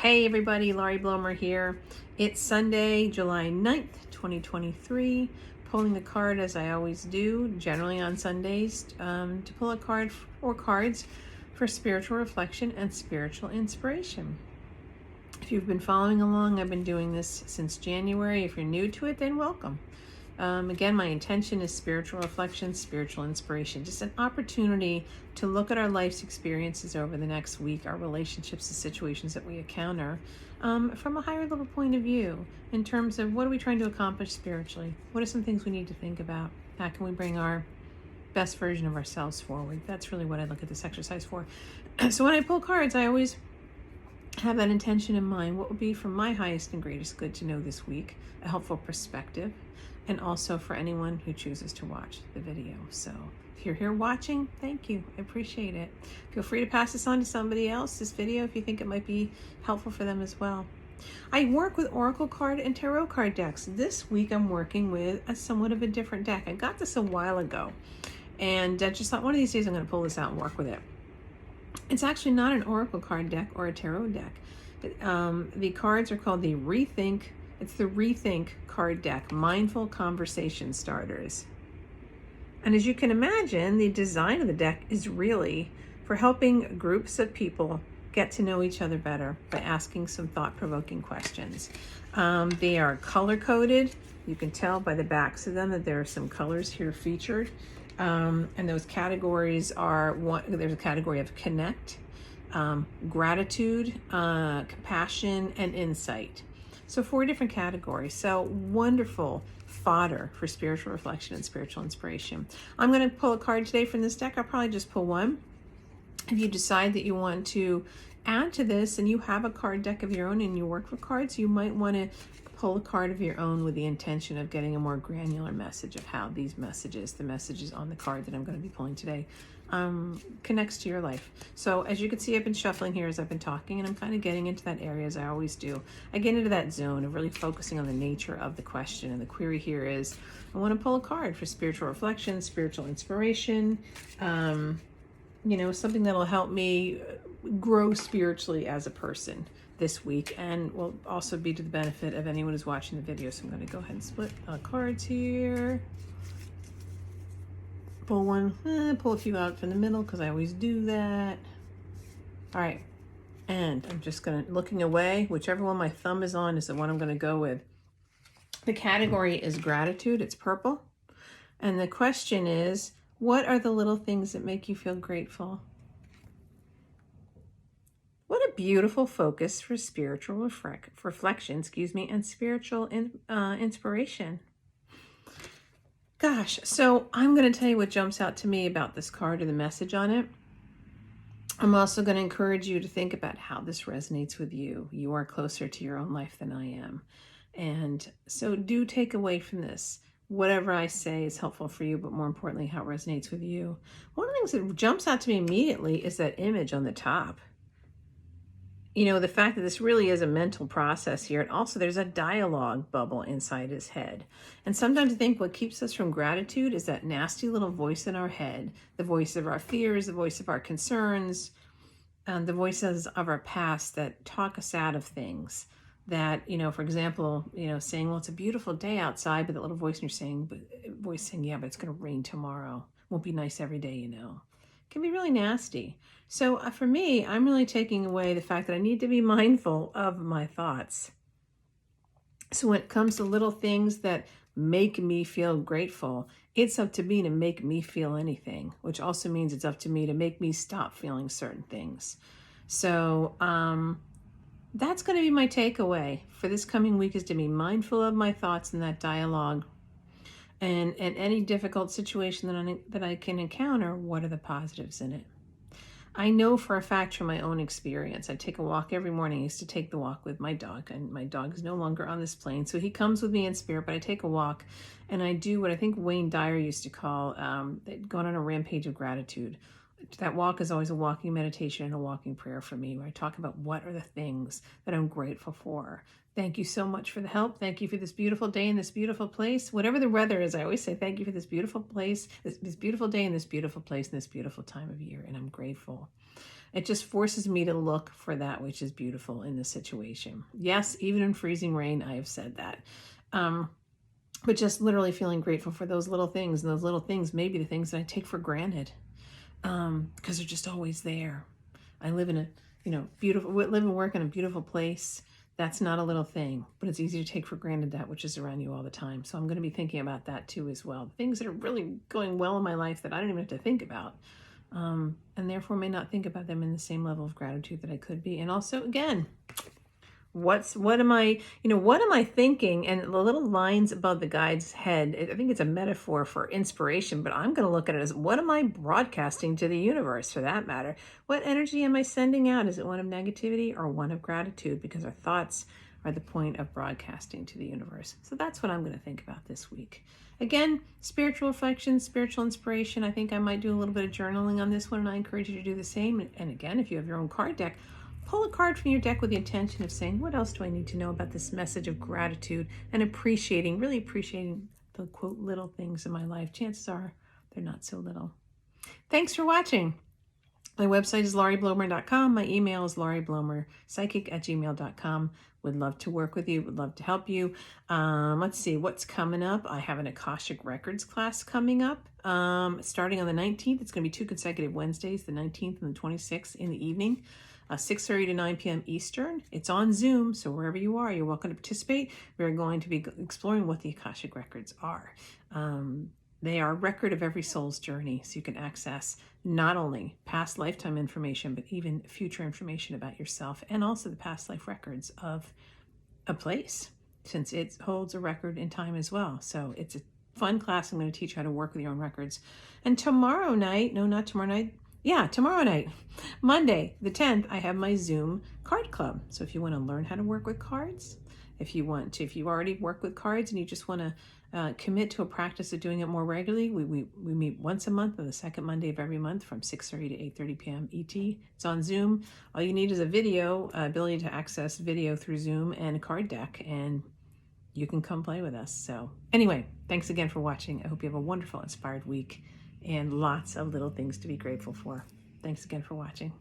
Hey everybody, Laurie Blomer here. It's Sunday, July 9th, 2023. Pulling the card as I always do, generally on Sundays, to pull a card or cards for spiritual reflection and spiritual inspiration. If you've been following along, I've been doing this since January. If you're new to it, then welcome. Again, my intention is spiritual reflection, spiritual inspiration, just an opportunity to look at our life's experiences over the next week, our relationships, the situations that we encounter, from a higher level point of view, in terms of what are we trying to accomplish spiritually? What are some things we need to think about? How can we bring our best version of ourselves forward? That's really what I look at this exercise for. So when I pull cards, I always have that intention in mind. What would be for my highest and greatest good to know this week, a helpful perspective, and also for anyone who chooses to watch the video. So if you're here watching, thank you. I appreciate it. Feel free to pass this on to somebody else, this video, if you think it might be helpful for them as well. I work with Oracle card and Tarot card decks. This week I'm working with a somewhat of a different deck. I got this a while ago, and I just thought one of these days I'm going to pull this out and work with it. It's actually not an Oracle card deck or a Tarot deck. The cards are called the Rethink. It's the Rethink card deck, Mindful Conversation Starters. And as you can imagine, the design of the deck is really for helping groups of people get to know each other better by asking some thought-provoking questions. They are color-coded. You can tell by the backs of them that there are some colors here featured. And those categories are, there's a category of connect, gratitude, compassion, and insight. So 4 different categories. So wonderful fodder for spiritual reflection and spiritual inspiration. I'm going to pull a card today from this deck. I'll probably just pull one. If you decide that you want to add to this and you have a card deck of your own and you work with cards, you might want to pull a card of your own with the intention of getting a more granular message of how these messages, the messages on the card that I'm going to be pulling today, connects to your life. So as you can see, I've been shuffling here as I've been talking, and I'm kind of getting into that area as I always do. I get into that zone of really focusing on the nature of the question, and the query here is, I want to pull a card for spiritual reflection, spiritual inspiration, something that'll help me grow spiritually as a person this week, and will also be to the benefit of anyone who's watching the video. So I'm going to go ahead and split cards here. Pull one, pull a few out from the middle because I always do that. All right, and I'm just looking away. Whichever one my thumb is on is the one I'm going to go with. The category is gratitude. It's purple. And the question is, what are the little things that make you feel grateful? What a beautiful focus for spiritual reflection, and spiritual inspiration. Gosh, so I'm going to tell you what jumps out to me about this card or the message on it. I'm also going to encourage you to think about how this resonates with you. You are closer to your own life than I am. And so do take away from this whatever I say is helpful for you, but more importantly, how it resonates with you. One of the things that jumps out to me immediately is that image on the top. The fact that this really is a mental process here. And also there's a dialogue bubble inside his head. And sometimes I think what keeps us from gratitude is that nasty little voice in our head, the voice of our fears, the voice of our concerns, and the voices of our past that talk us out of things. That, for example, saying, well, it's a beautiful day outside, but that little voice in your voice saying, yeah, but it's going to rain tomorrow. Won't be nice every day, Can be really nasty. So for me, I'm really taking away the fact that I need to be mindful of my thoughts. So when it comes to little things that make me feel grateful, it's up to me to make me feel anything, which also means it's up to me to make me stop feeling certain things. So that's going to be my takeaway for this coming week, is to be mindful of my thoughts in that dialogue. And any difficult situation that I can encounter, what are the positives in it? I know for a fact from my own experience, I take a walk every morning. I used to take the walk with my dog, and my dog is no longer on this plane, so he comes with me in spirit, but I take a walk, and I do what I think Wayne Dyer used to call going on a rampage of gratitude. That walk is always a walking meditation and a walking prayer for me, where I talk about what are the things that I'm grateful for. Thank you so much for the help. Thank you for this beautiful day in this beautiful place. Whatever the weather is, I always say thank you for this beautiful place, this beautiful day in this beautiful place, in this beautiful time of year, and I'm grateful. It just forces me to look for that which is beautiful in the situation. Yes, even in freezing rain, I have said that. But just literally feeling grateful for those little things, and those little things may be the things that I take for granted, because they're just always there. I live in a, live and work in a beautiful place. That's not a little thing, but it's easy to take for granted that which is around you all the time. So I'm going to be thinking about that too as well. Things that are really going well in my life that I don't even have to think about, and therefore may not think about them in the same level of gratitude that I could be. And also, again, what am I thinking? And the little lines above the guide's head, I think it's a metaphor for inspiration, but I'm going to look at it as, what am I broadcasting to the universe, for that matter? What energy am I sending out? Is it one of negativity or one of gratitude? Because our thoughts are the point of broadcasting to the universe. So that's what I'm going to think about this week. Again, spiritual reflection, spiritual inspiration. I think I might do a little bit of journaling on this one, and I encourage you to do the same. And again, if you have your own card deck, pull a card from your deck with the intention of saying, what else do I need to know about this message of gratitude, and really appreciating the, quote, little things in my life. Chances are they're not so little. Thanks for watching. My website is laurieblomer.com. My email is laurieblomerpsychic@gmail.com. Would love to work with you. Would love to help you. Let's see what's coming up. I have an Akashic Records class coming up, starting on the 19th. It's going to be 2 consecutive Wednesdays, the 19th and the 26th in the evening. 6:30 to 9 p.m. Eastern. It's on Zoom, so wherever you are, you're welcome to participate. We're going to be exploring what the Akashic Records are. They are a record of every soul's journey, so you can access not only past lifetime information, but even future information about yourself, and also the past life records of a place, since it holds a record in time as well. So it's a fun class. I'm going to teach you how to work with your own records. And tomorrow night, tomorrow night, Monday the 10th, I have my Zoom card club. So if you want to learn how to work with cards, if you already work with cards and you just want to commit to a practice of doing it more regularly, we meet once a month on the second Monday of every month from 6:30 to 8:30 p.m. ET. It's on Zoom. All you need is a video, ability to access video through Zoom, and a card deck, and you can come play with us. So anyway, thanks again for watching. I hope you have a wonderful, inspired week and lots of little things to be grateful for. Thanks again for watching.